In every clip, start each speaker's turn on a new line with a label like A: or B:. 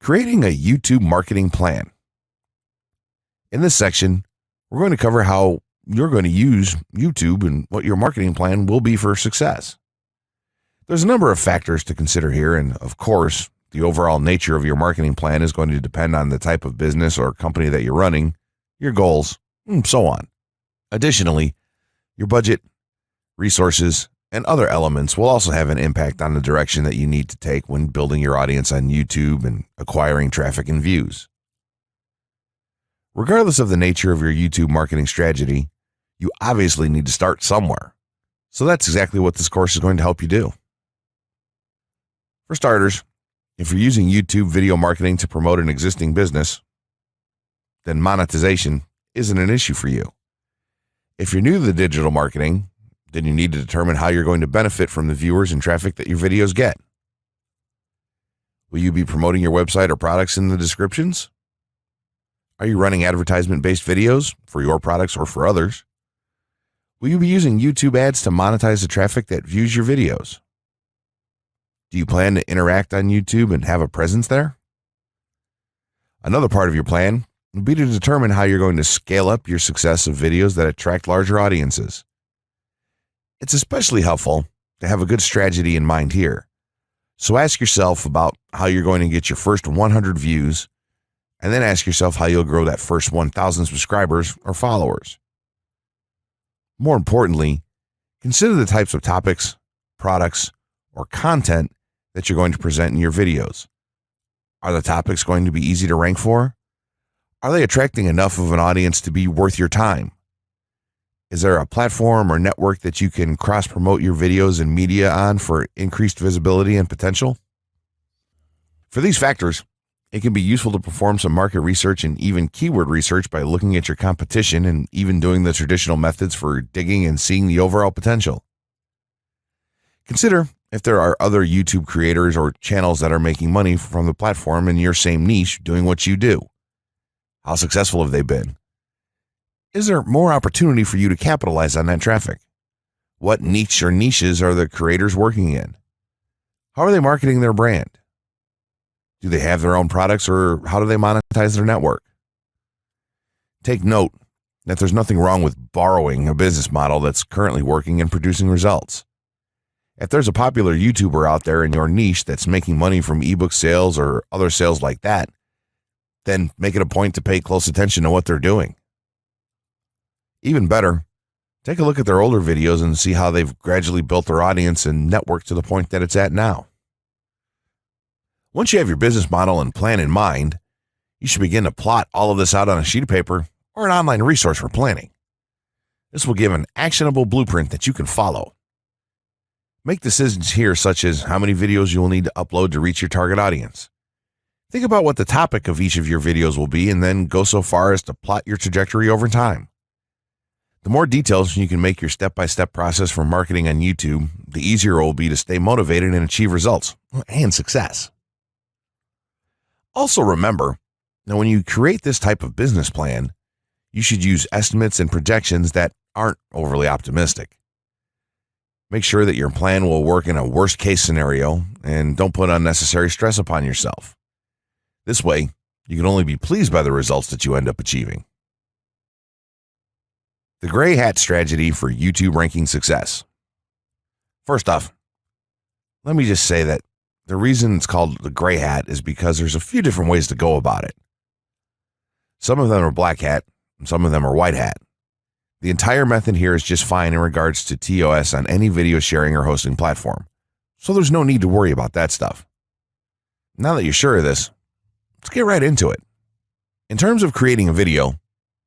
A: Creating a YouTube marketing plan. In this section, we're going to cover how you're going to use YouTube and what your marketing plan will be for success. There's a number of factors to consider here, and of course, the overall nature of your marketing plan is going to depend on the type of business or company that you're running, your goals, and so on. Additionally, your budget, resources, and other elements will also have an impact on the direction that you need to take when building your audience on YouTube and acquiring traffic and views. Regardless of the nature of your YouTube marketing strategy, you obviously need to start somewhere. So that's exactly what this course is going to help you do. For starters, if you're using YouTube video marketing to promote an existing business, then monetization isn't an issue for you. If you're new to the digital marketing, then you need to determine how you're going to benefit from the viewers and traffic that your videos get. Will you be promoting your website or products in the descriptions? Are you running advertisement-based videos for your products or for others? Will you be using YouTube ads to monetize the traffic that views your videos? Do you plan to interact on YouTube and have a presence there? Another part of your plan would be to determine how you're going to scale up your success of videos that attract larger audiences. It's especially helpful to have a good strategy in mind here. So ask yourself about how you're going to get your first 100 views, and then ask yourself how you'll grow that first 1,000 subscribers or followers. More importantly, consider the types of topics, products, or content that you're going to present in your videos. Are the topics going to be easy to rank for? Are they attracting enough of an audience to be worth your time? Is there a platform or network that you can cross-promote your videos and media on for increased visibility and potential? For these factors, it can be useful to perform some market research and even keyword research by looking at your competition and even doing the traditional methods for digging and seeing the overall potential. Consider if there are other YouTube creators or channels that are making money from the platform in your same niche doing what you do. How successful have they been? Is there more opportunity for you to capitalize on that traffic? What niche or niches are the creators working in? How are they marketing their brand? Do they have their own products, or how do they monetize their network? Take note that there's nothing wrong with borrowing a business model that's currently working and producing results. If there's a popular YouTuber out there in your niche that's making money from ebook sales or other sales like that, then make it a point to pay close attention to what they're doing. Even better, take a look at their older videos and see how they've gradually built their audience and network to the point that it's at now. Once you have your business model and plan in mind, you should begin to plot all of this out on a sheet of paper or an online resource for planning. This will give an actionable blueprint that you can follow. Make decisions here such as how many videos you will need to upload to reach your target audience. Think about what the topic of each of your videos will be and then go so far as to plot your trajectory over time. The more details you can make your step-by-step process for marketing on YouTube, the easier it will be to stay motivated and achieve results and success. Also remember that when you create this type of business plan, you should use estimates and projections that aren't overly optimistic. Make sure that your plan will work in a worst-case scenario and don't put unnecessary stress upon yourself. This way, you can only be pleased by the results that you end up achieving. The gray hat strategy for YouTube ranking success. First off, let me just say that the reason it's called the gray hat is because there's a few different ways to go about it. Some of them are black hat, and some of them are white hat. The entire method here is just fine in regards to TOS on any video sharing or hosting platform, so there's no need to worry about that stuff. Now that you're sure of this, let's get right into it. In terms of creating a video,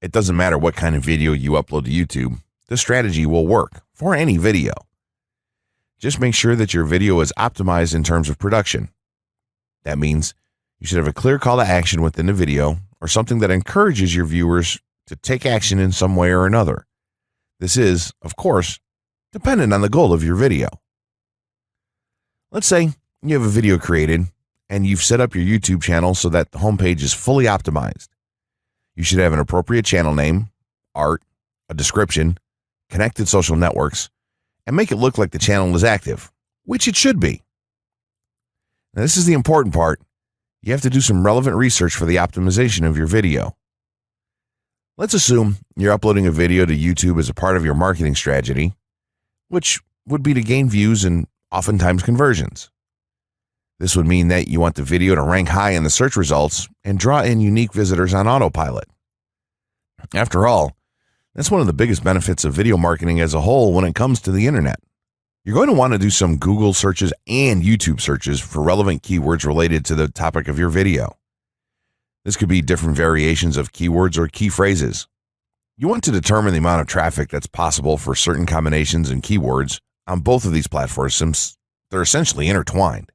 A: it doesn't matter what kind of video you upload to YouTube, this strategy will work for any video. Just make sure that your video is optimized in terms of production. That means you should have a clear call to action within the video or something that encourages your viewers to take action in some way or another. This is, of course, dependent on the goal of your video. Let's say you have a video created and you've set up your YouTube channel so that the homepage is fully optimized. You should have an appropriate channel name, art, a description, connected social networks, and make it look like the channel is active, which it should be. Now, this is the important part, you have to do some relevant research for the optimization of your video. Let's assume you're uploading a video to YouTube as a part of your marketing strategy, which would be to gain views and oftentimes conversions. This would mean that you want the video to rank high in the search results and draw in unique visitors on autopilot. After all, that's one of the biggest benefits of video marketing as a whole when it comes to the internet. You're going to want to do some Google searches and YouTube searches for relevant keywords related to the topic of your video. This could be different variations of keywords or key phrases. You want to determine the amount of traffic that's possible for certain combinations and keywords on both of these platforms since they're essentially intertwined.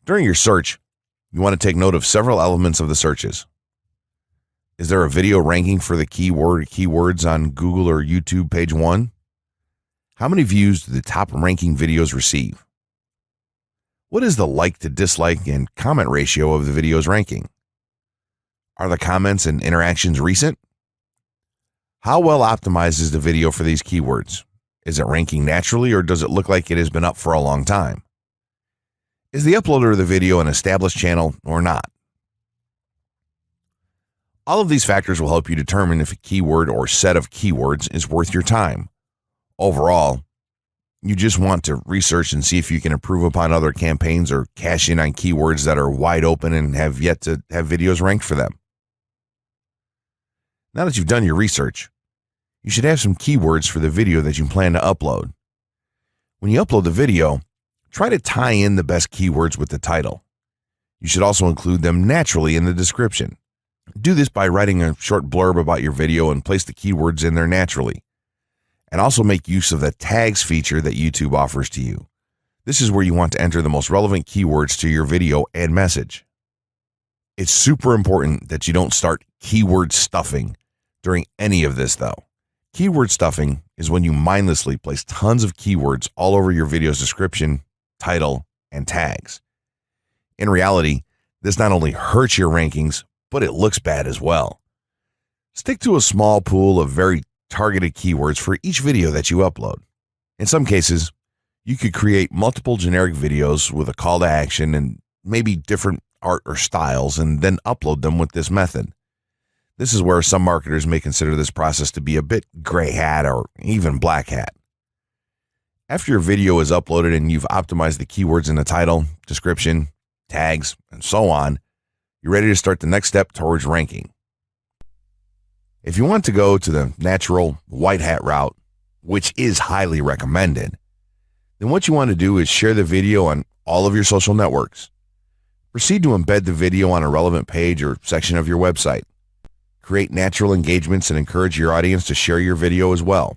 A: During your search, you want to take note of several elements of the searches. Is there a video ranking for the keywords on Google or YouTube page 1? How many views do the top ranking videos receive? What is the like to dislike and comment ratio of the video's ranking? Are the comments and interactions recent? How well optimized is the video for these keywords? Is it ranking naturally or does it look like it has been up for a long time? Is the uploader of the video an established channel or not? All of these factors will help you determine if a keyword or set of keywords is worth your time. Overall, you just want to research and see if you can improve upon other campaigns or cash in on keywords that are wide open and have yet to have videos ranked for them. Now that you've done your research, you should have some keywords for the video that you plan to upload. When you upload the video, try to tie in the best keywords with the title. You should also include them naturally in the description. Do this by writing a short blurb about your video and place the keywords in there naturally. And also make use of the tags feature that YouTube offers to you. This is where you want to enter the most relevant keywords to your video and message. It's super important that you don't start keyword stuffing during any of this though. Keyword stuffing is when you mindlessly place tons of keywords all over your video's description, title, and tags. In reality, this not only hurts your rankings, but it looks bad as well. Stick to a small pool of very targeted keywords for each video that you upload. In some cases, you could create multiple generic videos with a call to action and maybe different art or styles and then upload them with this method. This is where some marketers may consider this process to be a bit gray hat or even black hat. After your video is uploaded and you've optimized the keywords in the title, description, tags, and so on, you're ready to start the next step towards ranking. If you want to go to the natural white hat route, which is highly recommended, then what you want to do is share the video on all of your social networks. Proceed to embed the video on a relevant page or section of your website. Create natural engagements and encourage your audience to share your video as well.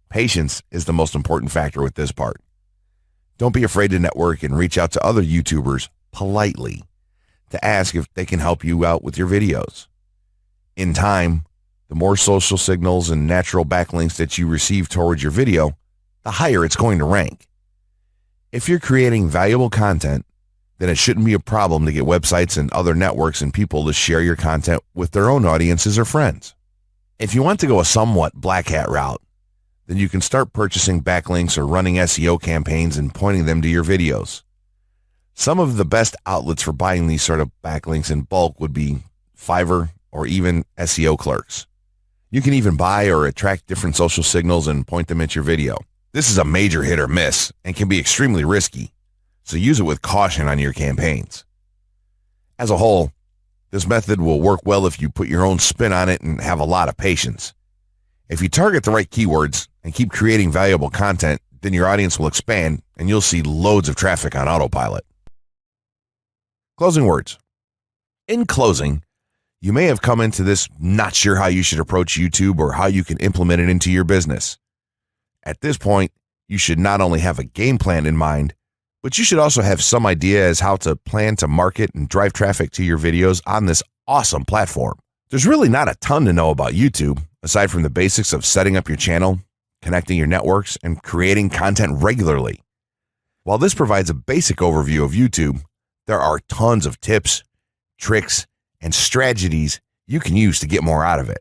A: Patience is the most important factor with this part. Don't be afraid to network and reach out to other YouTubers politely to ask if they can help you out with your videos. In time, the more social signals and natural backlinks that you receive towards your video, the higher it's going to rank. If you're creating valuable content, then it shouldn't be a problem to get websites and other networks and people to share your content with their own audiences or friends. If you want to go a somewhat black hat route, then you can start purchasing backlinks or running SEO campaigns and pointing them to your videos. Some of the best outlets for buying these sort of backlinks in bulk would be Fiverr or even SEO clerks. You can even buy or attract different social signals and point them at your video. This is a major hit or miss and can be extremely risky, so use it with caution on your campaigns. As a whole, this method will work well if you put your own spin on it and have a lot of patience. If you target the right keywords and keep creating valuable content, then your audience will expand and you'll see loads of traffic on autopilot. Closing words. In closing, you may have come into this not sure how you should approach YouTube or how you can implement it into your business. At this point, you should not only have a game plan in mind, but you should also have some idea as how to plan to market and drive traffic to your videos on this awesome platform. There's really not a ton to know about YouTube, aside from the basics of setting up your channel, connecting your networks, and creating content regularly. While this provides a basic overview of YouTube, there are tons of tips, tricks, and strategies you can use to get more out of it.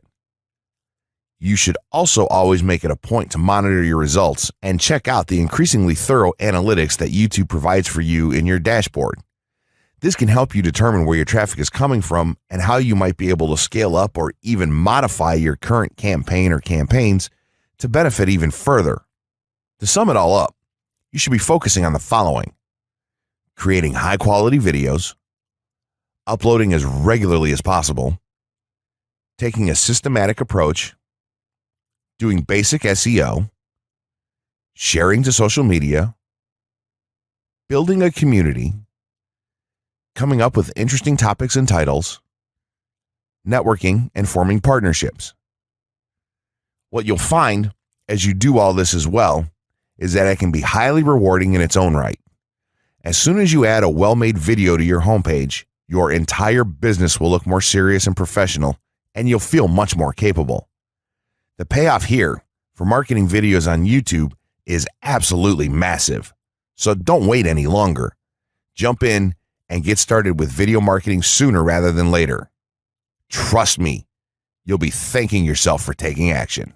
A: You should also always make it a point to monitor your results and check out the increasingly thorough analytics that YouTube provides for you in your dashboard. This can help you determine where your traffic is coming from and how you might be able to scale up or even modify your current campaign or campaigns to benefit even further. To sum it all up, you should be focusing on the following: creating high-quality videos, uploading as regularly as possible, taking a systematic approach, doing basic SEO, sharing to social media, building a community, coming up with interesting topics and titles, networking, and forming partnerships. What you'll find as you do all this as well is that it can be highly rewarding in its own right. As soon as you add a well-made video to your homepage, your entire business will look more serious and professional, and you'll feel much more capable. The payoff here for marketing videos on YouTube is absolutely massive. So don't wait any longer. Jump in and get started with video marketing sooner rather than later. Trust me, you'll be thanking yourself for taking action.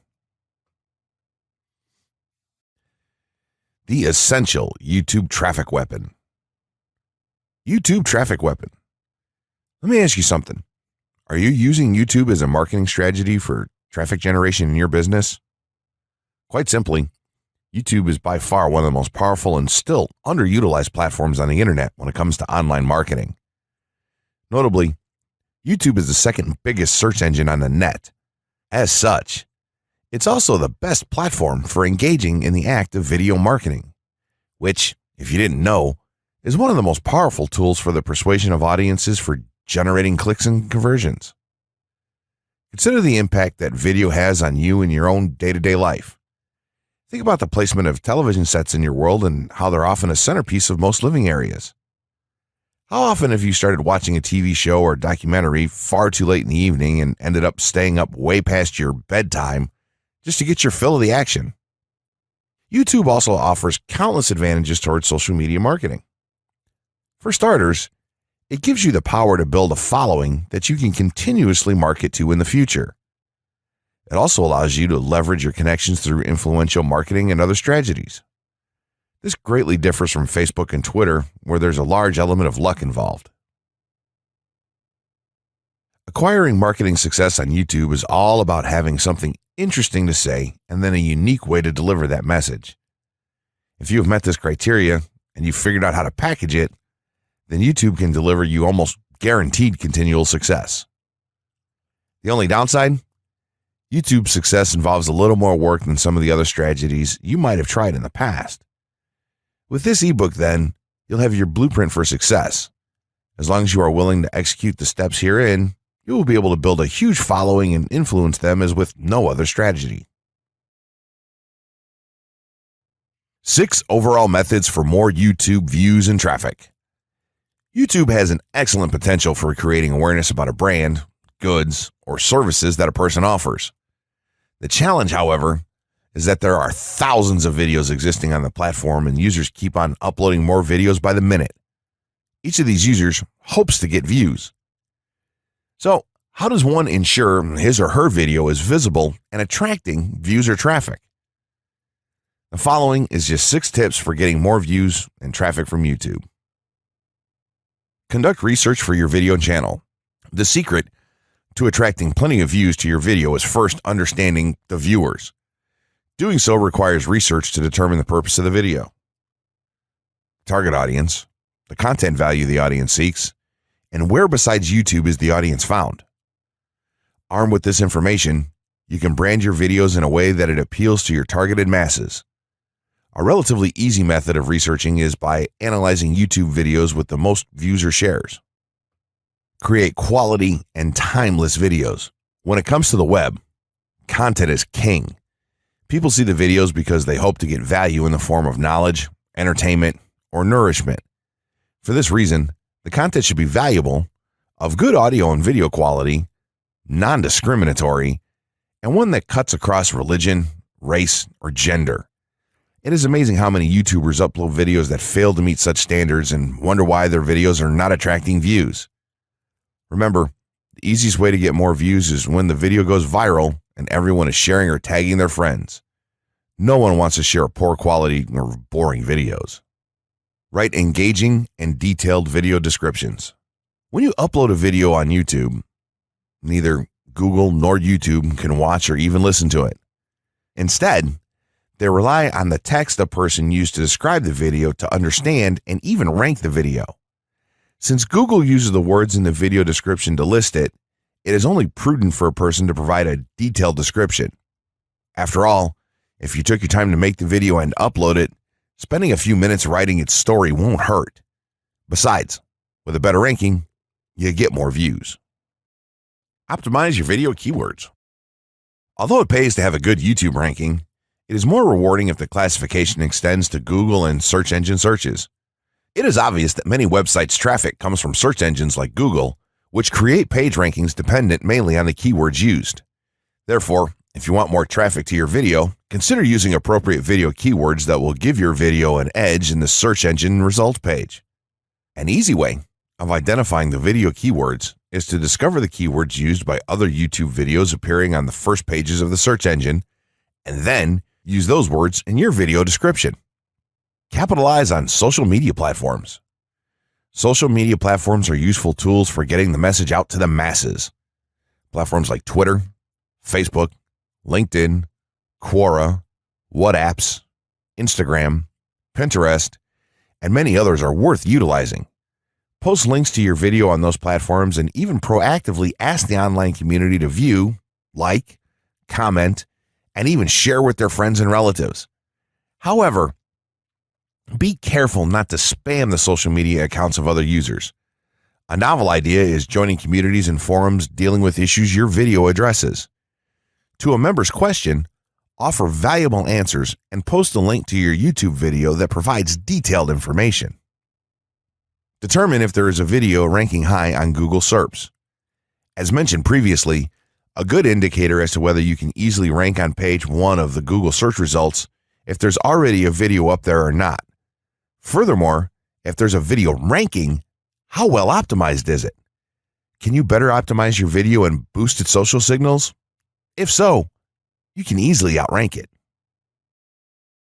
A: The essential YouTube traffic weapon. YouTube traffic weapon. Let me ask you something. Are you using YouTube as a marketing strategy for traffic generation in your business? Quite simply, YouTube is by far one of the most powerful and still underutilized platforms on the internet when it comes to online marketing. Notably, YouTube is the second biggest search engine on the net. As such, it's also the best platform for engaging in the act of video marketing, which, if you didn't know, is one of the most powerful tools for the persuasion of audiences for generating clicks and conversions. Consider the impact that video has on you in your own day-to-day life. Think about the placement of television sets in your world and how they're often a centerpiece of most living areas. How often have you started watching a TV show or documentary far too late in the evening and ended up staying up way past your bedtime just to get your fill of the action? YouTube also offers countless advantages towards social media marketing. For starters, it gives you the power to build a following that you can continuously market to in the future. It also allows you to leverage your connections through influential marketing and other strategies. This greatly differs from Facebook and Twitter, where there's a large element of luck involved. Acquiring marketing success on YouTube is all about having something interesting to say and then a unique way to deliver that message. If you have met this criteria and you've figured out how to package it, then YouTube can deliver you almost guaranteed continual success. The only downside? YouTube's success involves a little more work than some of the other strategies you might have tried in the past. With this ebook, then, you'll have your blueprint for success. As long as you are willing to execute the steps herein, you will be able to build a huge following and influence them as with no other strategy. 6 overall methods for more YouTube views and traffic. YouTube has an excellent potential for creating awareness about a brand, goods, or services that a person offers. The challenge, however, is that there are thousands of videos existing on the platform and users keep on uploading more videos by the minute. Each of these users hopes to get views. So, how does one ensure his or her video is visible and attracting views or traffic? The following is just 6 tips for getting more views and traffic from YouTube. Conduct research for your video channel. The secret to attracting plenty of views to your video is first understanding the viewers. Doing so requires research to determine the purpose of the video, target audience, the content value the audience seeks, and where besides YouTube is the audience found. Armed with this information, you can brand your videos in a way that it appeals to your targeted masses. A relatively easy method of researching is by analyzing YouTube videos with the most views or shares. Create quality and timeless videos. When it comes to the web, content is king. People see the videos because they hope to get value in the form of knowledge, entertainment, or nourishment. For this reason, the content should be valuable, of good audio and video quality, non-discriminatory, and one that cuts across religion, race, or gender. It is amazing how many YouTubers upload videos that fail to meet such standards and wonder why their videos are not attracting views. Remember, the easiest way to get more views is when the video goes viral and everyone is sharing or tagging their friends. No one wants to share poor quality or boring videos. Write engaging and detailed video descriptions. When you upload a video on YouTube, neither Google nor YouTube can watch or even listen to it. Instead, they rely on the text a person used to describe the video to understand and even rank the video. Since Google uses the words in the video description to list it, it is only prudent for a person to provide a detailed description. After all, if you took your time to make the video and upload it, spending a few minutes writing its story won't hurt. Besides, with a better ranking, you get more views. Optimize your video keywords. Although it pays to have a good YouTube ranking, it is more rewarding if the classification extends to Google and search engine searches. It is obvious that many websites' traffic comes from search engines like Google, which create page rankings dependent mainly on the keywords used. Therefore, if you want more traffic to your video, consider using appropriate video keywords that will give your video an edge in the search engine result page. An easy way of identifying the video keywords is to discover the keywords used by other YouTube videos appearing on the first pages of the search engine, and then use those words in your video description. Capitalize on social media platforms. Social media platforms are useful tools for getting the message out to the masses. Platforms like Twitter, Facebook, LinkedIn, Quora, WhatsApp, Instagram, Pinterest, and many others are worth utilizing. Post links to your video on those platforms and even proactively ask the online community to view, like, comment, and even share with their friends and relatives. However, be careful not to spam the social media accounts of other users. A novel idea is joining communities and forums dealing with issues your video addresses. To a member's question, offer valuable answers and post a link to your YouTube video that provides detailed information. Determine if there is a video ranking high on Google SERPs. As mentioned previously, a good indicator as to whether you can easily rank on page 1 of the Google search results if there's already a video up there or not. Furthermore, if there's a video ranking, how well optimized is it? Can you better optimize your video and boost its social signals? If so, you can easily outrank it.